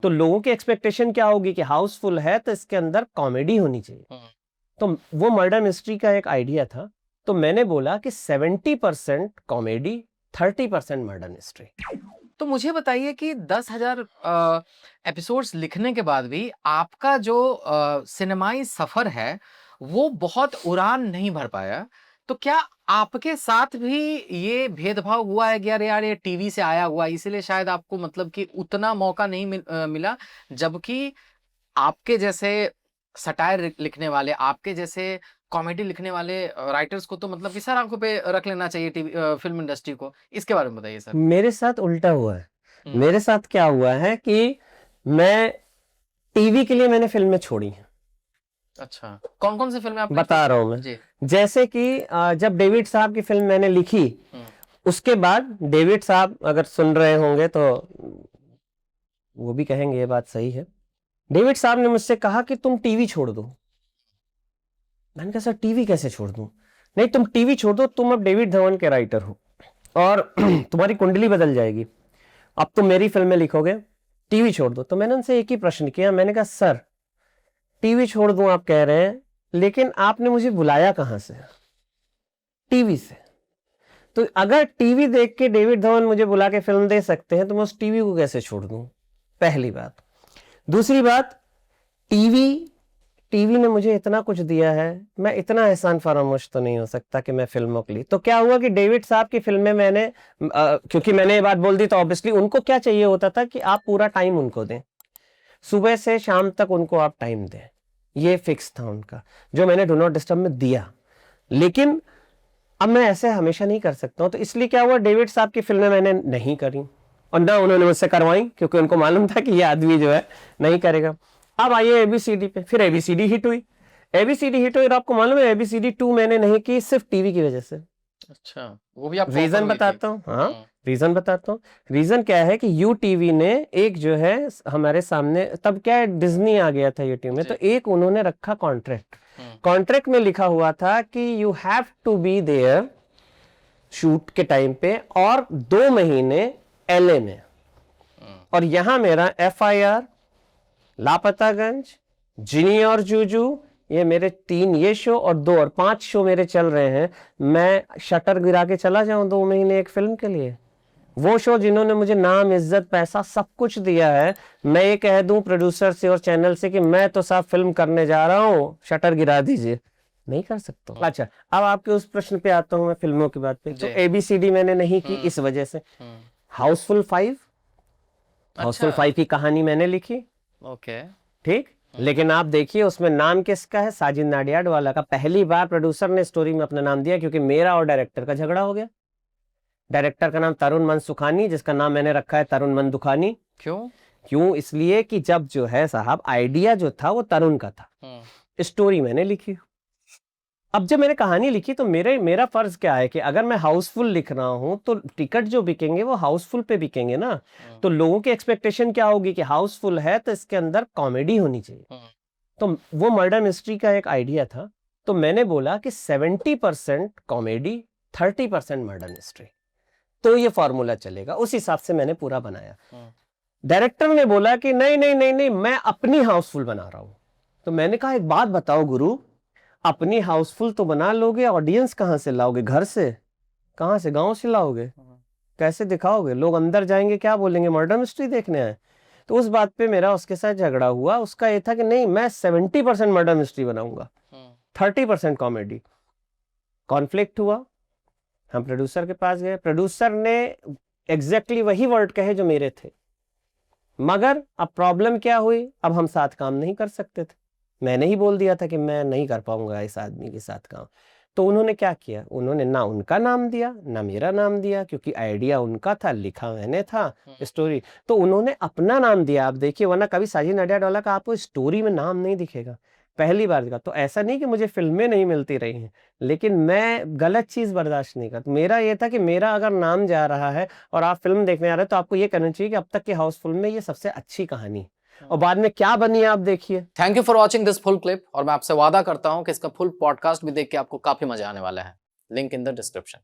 तो लोगों की एक्सपेक्टेशन क्या होगी कि हाउसफुल है तो इसके अंदर कॉमेडी होनी चाहिए। तो वो मर्डर मिस्ट्री का एक आइडिया था, तो मैंने बोला कि 70% कॉमेडी, 30% मर्डर मिस्ट्री। तो मुझे बताइए कि 10,000 एपिसोड्स लिखने के बाद भी आपका जो सिनेमाई सफर है वो बहुत उड़ान नहीं भर पाया। तो क्या आपके साथ भी ये भेदभाव हुआ है कि अरे यार ये टीवी से आया हुआ है, इसीलिए शायद आपको मतलब कि उतना मौका नहीं मिला, जबकि आपके जैसे सटायर लिखने वाले, आपके जैसे कॉमेडी लिखने वाले राइटर्स को तो मतलब कि सर आंखों पे रख लेना चाहिए टीवी फिल्म इंडस्ट्री को। इसके बारे में बताइए सर। मेरे साथ उल्टा हुआ है। मेरे साथ क्या हुआ है कि मैं टीवी के लिए मैंने फिल्में छोड़ी हैं। अच्छा, कौन-कौन सी फिल्में आपने बता रहा हूं मैं जी। जैसे कि जब डेविड साहब की फिल्म मैंने लिखी, उसके बाद डेविड साहब अगर सुन रहे होंगे तो वो भी कहेंगे ये बात सही है। डेविड साहब ने मुझसे कहा कि तुम टीवी छोड़ दो। मैंने कहा सर टीवी कैसे छोड़ दूं? नहीं, तुम टीवी छोड़ दो, तुम अब डेविड धवन के राइटर हो और तुम्हारी कुंडली बदल जाएगी, अब तुम मेरी फिल्में लिखोगे, टीवी छोड़ दो। तो मैंने उनसे एक ही प्रश्न किया, मैंने कहा सर टीवी छोड़ दूं आप कह रहे हैं, लेकिन आपने मुझे बुलाया कहां से? टीवी से। तो अगर टीवी देख के डेविड धवन मुझे बुला के फिल्म दे सकते हैं तो मैं उस टीवी को कैसे छोड़ दूं? पहली बात। दूसरी बात, टीवी ने मुझे इतना कुछ दिया है, मैं इतना एहसान फरामोश तो नहीं हो सकता कि मैं फिल्मों के लिए। तो क्या हुआ कि डेविड साहब की फिल्में मैंने क्योंकि मैंने ये बात बोल दी तो ऑब्वियसली उनको क्या चाहिए होता था कि आप पूरा टाइम उनको दें, सुबह से शाम तक उनको आप टाइम दें, ये फिक्स था उनका, जो मैंने डू नॉट डिस्टर्ब में दिया। लेकिन अब मैं ऐसे हमेशा नहीं कर सकता हूं, तो इसलिए क्या हुआ, डेविड साहब की फिल्में मैंने नहीं करी और ना उन्होंने मुझसे करवाई, क्योंकि उनको मालूम था कि ये आदमी जो है नहीं करेगा। अब आइए एबीसीडी पे, फिर एबीसीडी हिट हुई। एबीसीडी हिट हुई और आपको मालूम है एबीसीडी 2 मैंने नहीं की सिर्फ टीवी की वजह से। अच्छा, वो भी आपको रीजन बताता हूँ। हाँ, रीजन बताता हूँ। रीजन क्या है कि यू टीवी ने एक जो है हमारे सामने, तब क्या है डिज्नी आ गया था यूट्यूब में, तो एक उन्होंने रखा कॉन्ट्रैक्ट। कॉन्ट्रैक्ट में लिखा हुआ था कि you have to be there shoot के टाइम पे और 2 महीने एलए में। और यहां मेरा एफआईआर, लापतागंज, जिनी और जूजू, ये मेरे 3 ये शो और 2 और 5 शो मेरे चल रहे हैं। मैं शटर गिरा के चला जाऊं 2 महीने एक फिल्म के लिए? वो शो जिन्होंने मुझे नाम, इज्जत, पैसा सब कुछ दिया है, मैं ये कह दूं प्रोड्यूसर से और चैनल से कि मैं तो साहब फिल्म करने जा रहा हूं, शटर गिरा दीजिए, नहीं कर सकता। अच्छा, अब आपके उस प्रश्न पे आता हूं मैं, फिल्मों की बात पे। तो एबीसीडी मैंने नहीं की इस वजह से। हाउसफुल 5, हाउसफुल 5 की कहानी मैंने लिखी, ओके, ठीक। लेकिन आप देखिए उसमें नाम किसका है? साजिद नाडियाडवाला का। पहली बार प्रोड्यूसर ने स्टोरी में अपना नाम दिया, क्योंकि मेरा और डायरेक्टर का झगड़ा हो गया। डायरेक्टर का नाम तरुण मनसुखानी, जिसका नाम मैंने रखा है तरुण मंदुखानी। क्यों? इसलिए कि जब जो है साहब आइडिया जो था वो तरुण का था, स्टोरी मैंने लिखी। अब जब मैंने कहानी लिखी तो मेरा फर्ज क्या है कि अगर मैं हाउसफुल लिख रहा हूं तो टिकट जो बिकेंगे वो हाउसफुल पे बिकेंगे ना। तो लोगों की एक्सपेक्टेशन क्या होगी कि हाउसफुल है तो इसके अंदर कॉमेडी होनी चाहिए। तो वो मर्डर मिस्ट्री का एक आइडिया था, तो मैंने बोला कि 70% कॉमेडी, 30% मर्डर मिस्ट्री, तो ये फॉर्मूला चलेगा। उस हिसाब से मैंने पूरा बनाया। डायरेक्टर ने बोला कि नहीं नहीं नहीं नहीं, मैं अपनी हाउसफुल बना रहा हूं। तो मैंने कहा एक बात बताओ गुरु, अपनी हाउसफुल तो बना लोगे, ऑडियंस कहां से लाओगे? घर से? कहां से? गांव से लाओगे? कैसे दिखाओगे? लोग अंदर जाएंगे क्या बोलेंगे, मर्डर मिस्ट्री देखने आए? तो उस बात पे मेरा उसके साथ झगड़ा हुआ। उसका ये था कि नहीं, मैं 70% मर्डर मिस्ट्री बनाऊंगा, 30% कॉमेडी। कॉन्फ्लिक्ट हुआ, हम प्रोड्यूसर के पास गए, प्रोड्यूसर ने एग्जैक्टली वही वर्ड कहे जो मेरे थे, मगर अब प्रॉब्लम क्या हुई, अब हम साथ काम नहीं कर सकते थे। मैंने ही बोल दिया था कि मैं नहीं कर पाऊंगा इस आदमी के साथ काम। तो उन्होंने क्या किया, उन्होंने ना उनका नाम दिया ना मेरा नाम दिया, क्योंकि आइडिया उनका था, लिखा मैंने था स्टोरी, तो उन्होंने अपना नाम दिया। आप देखिए, वरना कभी साजिद नाडियाडवाला का आपको स्टोरी में नाम नहीं दिखेगा, पहली बार का। तो ऐसा नहीं कि मुझे फिल्में नहीं मिलती रही हैं, लेकिन मैं गलत चीज बर्दाश्त नहीं करता। मेरा ये था कि मेरा अगर नाम जा रहा है और आप फिल्म देखने आ रहे हैं तो आपको ये कहना चाहिए कि अब तक के हाउसफुल में ये सबसे अच्छी कहानी, और बाद में क्या बनी है आप देखिए। Thank you for watching this full clip, और मैं आपसे वादा करता हूं कि इसका फुल पॉडकास्ट भी देख के आपको काफी मजा आने वाला है। Link in the description.